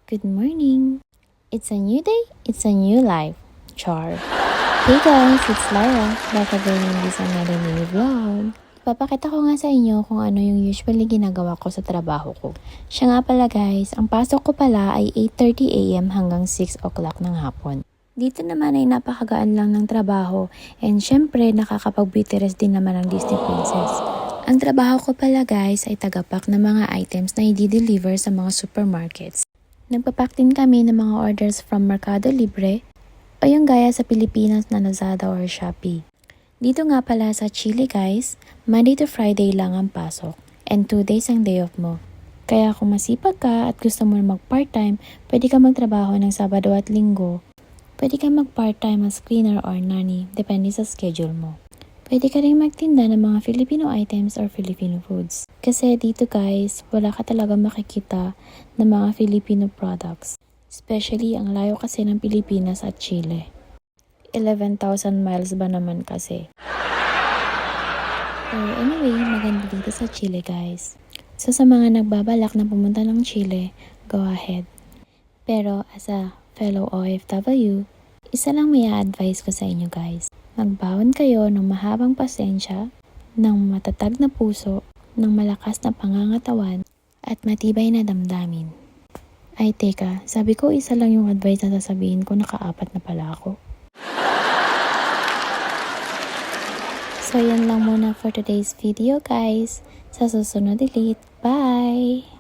Good morning! It's a new day, it's a new life. Char! Hey guys, it's Lyra. Back again in this another mini vlog. Papakita ko nga sa inyo kung ano yung usually ginagawa ko sa trabaho ko. Siya nga pala guys, ang pasok ko pala ay 8:30 AM hanggang 6 o'clock ng hapon. Dito naman ay napakagaan lang ng trabaho and syempre nakakapag-beauty rest din naman ang Disney Princess. Ang trabaho ko pala guys ay tagapak ng mga items na i-deliver sa mga supermarkets. Nagpapack din kami ng mga orders from Mercado Libre o yung gaya sa Pilipinas na Lazada or Shopee. Dito nga pala sa Chile guys, Monday to Friday lang ang pasok and 2 days ang day off mo. Kaya kung masipag ka at gusto mo mag-part-time, pwede ka magtrabaho ng Sabado at Linggo. Pwede ka mag-part-time as cleaner or nanny, depende sa schedule mo. Pwede ka rin magtinda ng mga Filipino items or Filipino foods. Kasi dito guys, wala ka talaga makikita ng mga Filipino products. Especially ang layo kasi ng Pilipinas at Chile. 11,000 miles ba naman kasi. Pero anyway, maganda dito sa Chile guys. So sa mga nagbabalak na pumunta ng Chile, go ahead. Pero as a fellow OFW, isa lang may advice ko sa inyo guys. Magbaon kayo ng mahabang pasensya, ng matatag na puso, ng malakas na pangangatawan, at matibay na damdamin. Ay teka, sabi ko isa lang yung advice na sasabihin ko, nakaapat na pala ako. So yan lang muna for today's video guys. Sa susunod ulit, bye!